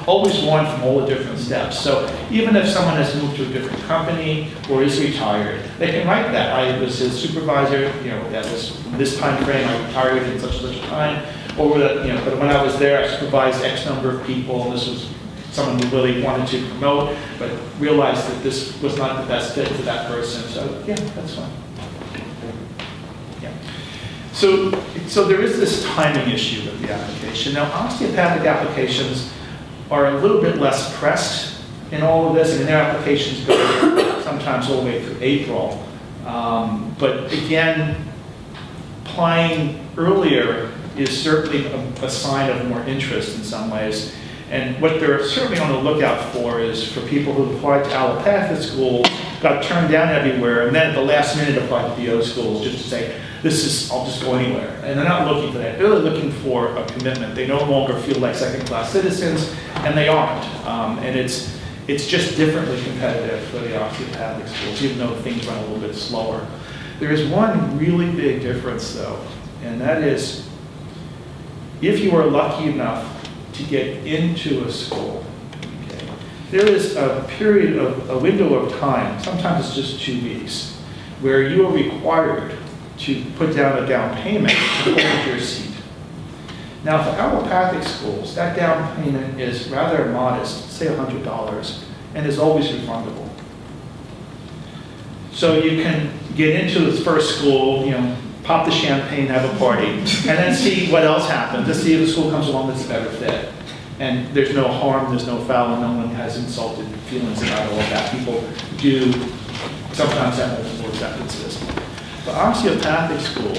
always learn from all the different steps. So even if someone has moved to a different company or is retired, they can write that. I was his supervisor, you know, that was this time frame, I retired in such and such a time, or that, you know, but when I was there, I supervised X number of people, and this was someone who really wanted to promote, but realized that this was not the best fit for that person. So yeah, that's fine. Yeah. So there is this timing issue with the application. Now, osteopathic applications are a little bit less pressed in all of this. I mean, their applications go sometimes all the way through April. But again, applying earlier is certainly a sign of more interest in some ways. And what they're certainly on the lookout for is for people who applied to allopathic schools, got turned down everywhere, and then at the last minute applied to DO schools just to say, I'll just go anywhere. And they're not looking for that. They're really looking for a commitment. They no longer feel like second-class citizens, and they aren't. And it's just differently competitive for the osteopathic schools, even though things run a little bit slower. There is one really big difference, though, and that is if you are lucky enough to get into a school, okay, there is a period of, a window of time, sometimes it's just 2 weeks, where you are required to put down a down payment to hold your seat. Now, for allopathic schools, that down payment is rather modest, say $100, and is always refundable. So you can get into the first school, you know, pop the champagne, have a party, and then see what else happens, to see if the school comes along that's a better fit. And there's no harm, there's no foul, and no one has insulted feelings about all of that. People do sometimes have multiple acceptances. For osteopathic school,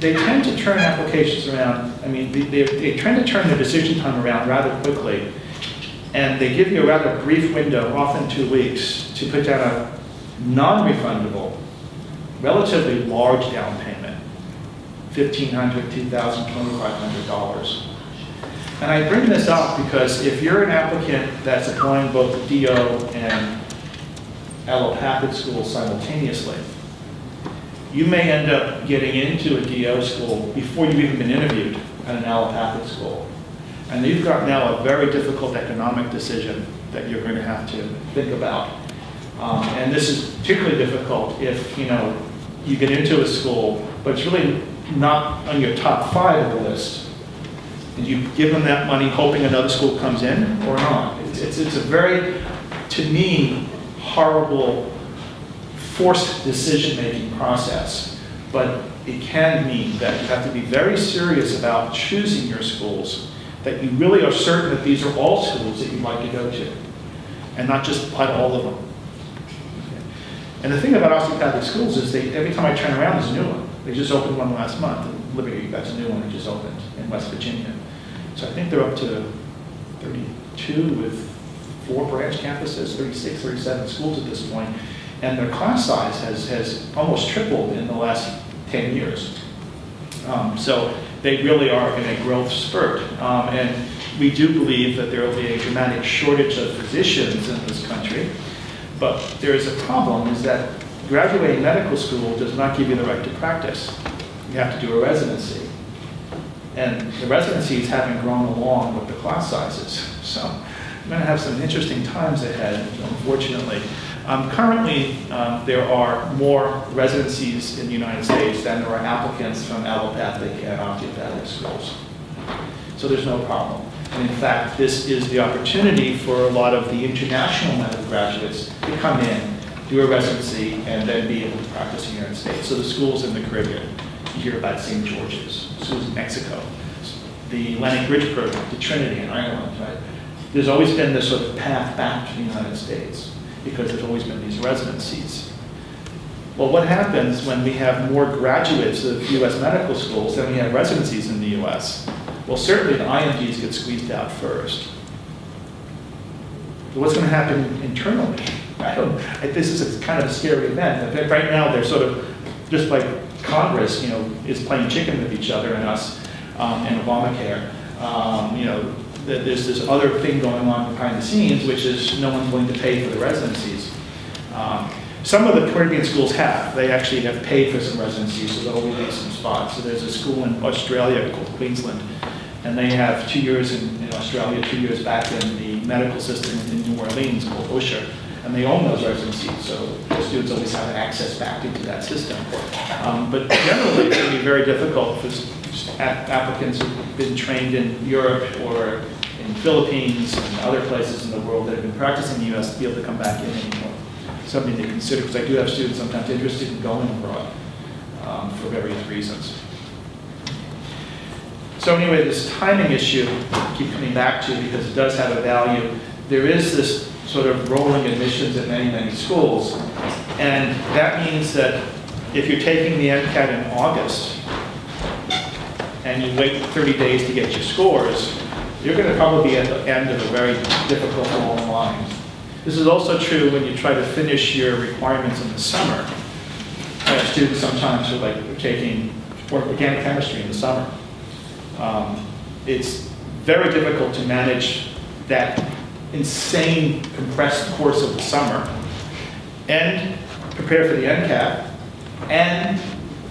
they tend to turn applications around. I mean, they tend to turn their decision time around rather quickly. And they give you a rather brief window, often 2 weeks, to put down a non-refundable, relatively large down payment, $1,500, $2,000, $2,500. And I bring this up because if you're an applicant that's applying both to DO and allopathic schools simultaneously, you may end up getting into a DO school before you've even been interviewed at an allopathic school. And you've got now a very difficult economic decision that you're going to have to think about. And this is particularly difficult if, you know, you get into a school, but it's really not on your top 5 of the list. And you give them that money hoping another school comes in or not. It's a very, to me, horrible, forced decision-making process. But it can mean that you have to be very serious about choosing your schools, that you really are certain that these are all schools that you'd like to go to, and not just apply to all of them. And the thing about osteopathic schools is every time I turn around, there's a new one. They just opened one last month in Liberty. That's a new one that just opened in West Virginia. So I think they're up to 32 with 4 branch campuses, 36, 37 schools at this point. And their class size has almost tripled in the last 10 years. So they really are in a growth spurt. And we do believe that there will be a dramatic shortage of physicians in this country. But there is a problem, is that graduating medical school does not give you the right to practice. You have to do a residency. And the residencies haven't grown along with the class sizes. So we're going to have some interesting times ahead, unfortunately. Currently, there are more residencies in the United States than there are applicants from allopathic and osteopathic schools. So there's no problem. And in fact, this is the opportunity for a lot of the international medical graduates to come in, do a residency, and then be able to practice in the United States. So the schools in the Caribbean, you hear about St. George's, schools in Mexico, the Atlantic Bridge program, the Trinity in Ireland, right? There's always been this sort of path back to the United States because there's always been these residencies. Well, what happens when we have more graduates of U.S. medical schools than we have residencies in the U.S.? Well, certainly the IMGs get squeezed out first. So what's going to happen internally? This is a kind of a scary event. Right now, they're sort of, just like Congress, you know, is playing chicken with each other and us and Obamacare. You know, there's this other thing going on behind the scenes, which is no one's willing to pay for the residencies. Some of the Caribbean schools have. They actually have paid for some residencies, so they'll release some spots. So there's a school in Australia called Queensland And they have 2 years in Australia, 2 years back in the medical system in New Orleans called OSHA, and they own those residencies, so the students always have access back into that system. But generally, it can be very difficult for applicants who've been trained in Europe or in Philippines and other places in the world that have been practicing in the US to be able to come back in anymore. Something to consider, because I do have students sometimes interested in going abroad for various reasons. So anyway, this timing issue, I keep coming back to because it does have a value. There is this sort of rolling admissions at many, many schools. And that means that if you're taking the MCAT in August and you wait 30 days to get your scores, you're going to probably be at the end of a very difficult long line. This is also true when you try to finish your requirements in the summer. I have students sometimes who are taking organic chemistry in the summer. It's very difficult to manage that insane compressed course of the summer and prepare for the NCAT and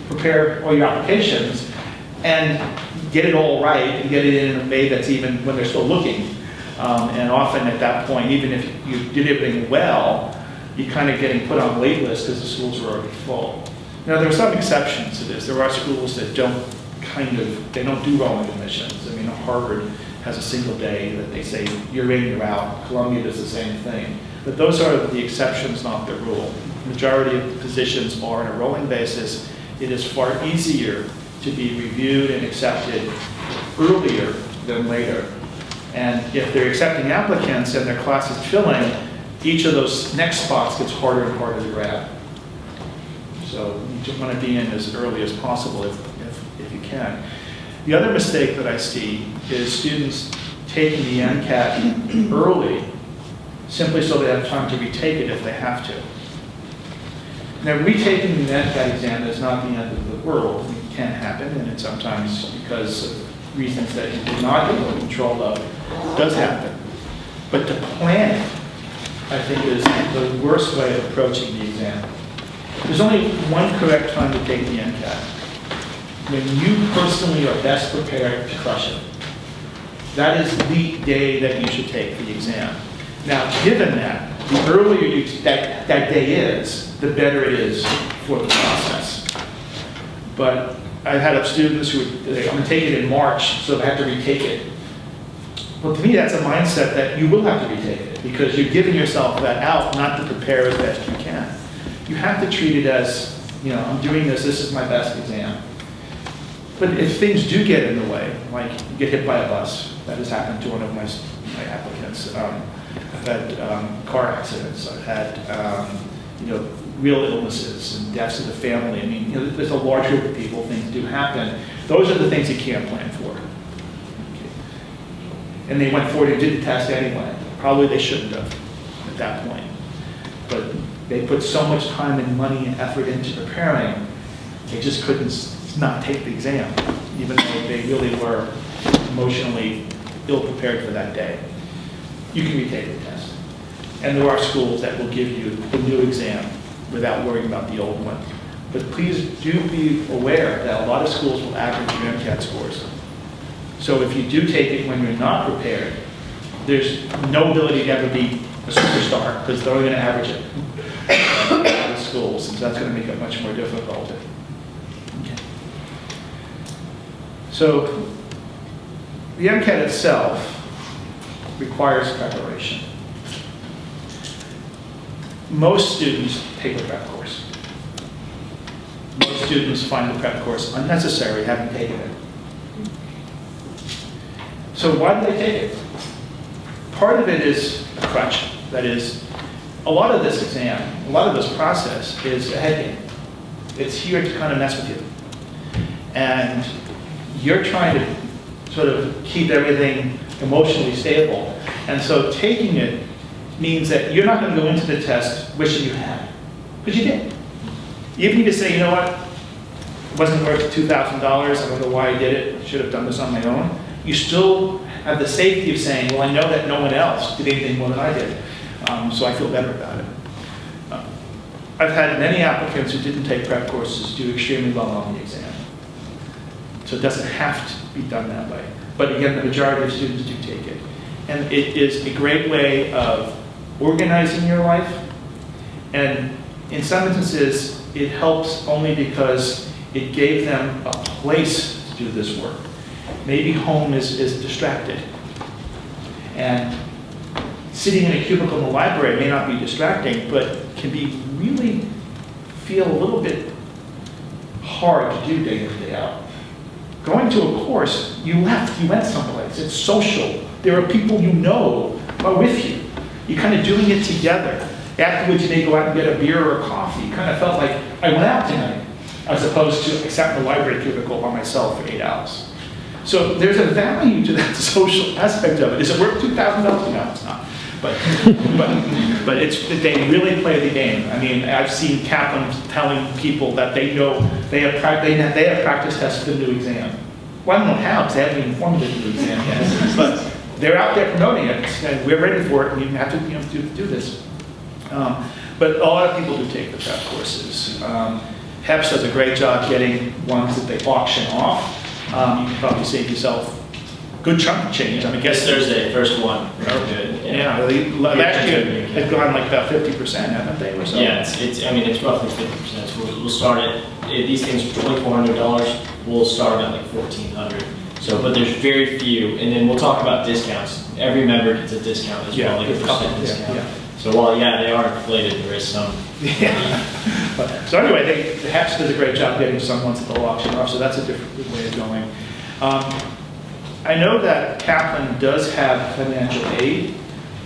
prepare all your applications and get it all right and get it in a way that's even when they're still looking. And often at that point, even if you did everything well, you're kind of getting put on wait lists because the schools are already full. Now, there are some exceptions to this. There are schools that don't do rolling admissions. I mean, Harvard has a single day that they say, you're in, you're out. Columbia does the same thing. But those are the exceptions, not the rule. The majority of the positions are on a rolling basis. It is far easier to be reviewed and accepted earlier than later. And if they're accepting applicants and their class is filling, each of those next spots gets harder and harder to grab. So you just want to be in as early as possible if you can. The other mistake that I see is students taking the MCAT early simply so they have time to retake it if they have to. Now, retaking the MCAT exam is not the end of the world. It can happen, and it sometimes, because of reasons that you do not have control of, does happen. But to plan it, I think, is the worst way of approaching the exam. There's only one correct time to take the MCAT. When you personally are best prepared to crush it. That is the day that you should take the exam. Now, given that, the earlier that day is, the better it is for the process. But I've had students who I'm going to take it in March, so I have to retake it. Well, to me, that's a mindset that you will have to retake it because you're giving yourself that out not to prepare as best you can. You have to treat it as, I'm doing this is my best exam. But if things do get in the way, like you get hit by a bus, that has happened to one of my applicants. I've had car accidents. I've had real illnesses and deaths of the family. I mean, there's a large group of people. Things do happen. Those are the things you can't plan for. Okay. And they went forward and did the test anyway. Probably they shouldn't have at that point. But they put so much time and money and effort into preparing, they just couldn't not take the exam, even though they really were emotionally ill-prepared for that day. You can retake the test. And there are schools that will give you the new exam without worrying about the old one. But please do be aware that a lot of schools will average your MCAT scores. So if you do take it when you're not prepared, there's no ability to ever be a superstar because they're only going to average it in the schools, and so that's going to make it much more difficult. So the MCAT itself requires preparation. Most students take a prep course. Most students find the prep course unnecessary having taken it. So why do they take it? Part of it is a crutch. That is, a lot of this exam, a lot of this process is a head game. It's here to kind of mess with you. And you're trying to sort of keep everything emotionally stable. And so taking it means that you're not going to go into the test wishing you had, because you did. Even if you say, you know what, it wasn't worth $2,000, I don't know why I did it, I should have done this on my own, you still have the safety of saying, well, I know that no one else did anything more than I did, so I feel better about it. I've had many applicants who didn't take prep courses do extremely well on the exam. So it doesn't have to be done that way. but again, the majority of students do take it. And it is a great way of organizing your life, and in some instances, it helps only because it gave them a place to do this work. Maybe home is distracted, and sitting in a cubicle in the library may not be distracting, but can be really feel a little bit hard to do day in, day out. Going to a course, you went someplace, it's social. There are people you know are with you. You're kind of doing it together. Afterwards, you may go out and get a beer or a coffee. You kind of felt like, I went out tonight, as opposed to sat in the library cubicle by myself for 8 hours. So there's a value to that social aspect of it. Is it worth $2,000? No, it's not. But they really play the game. I mean, I've seen Kaplan telling people that they know they have practice tests for the new exam. Well, I don't know how, because they haven't even formed the new exam yet. But they're out there promoting it, and we're ready for it, and you have to do this. But a lot of people do take the prep courses. HEPS does a great job getting ones that they auction off. You can probably save yourself a good chunk of change. I mean, This Thursday, first one. Good. Yeah, last year had gone like about 50%, haven't they, or so? Yeah, it's roughly 50%. So we'll start at, these things are $2,400. We'll start at like $1,400. So, but there's very few, and then we'll talk about discounts. Every member gets a discount as well, like a percent discount. Yeah. So while, they are inflated, there is some. Yeah. So anyway, the HEPS does a great job getting someone's at the auction off, so that's a different way of going. I know that Kaplan does have financial aid,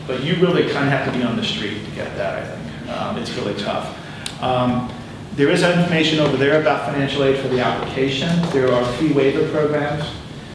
but you really kind of have to be on the street to get that, I think. It's really tough. There is information over there about financial aid for the application. There are fee waiver programs.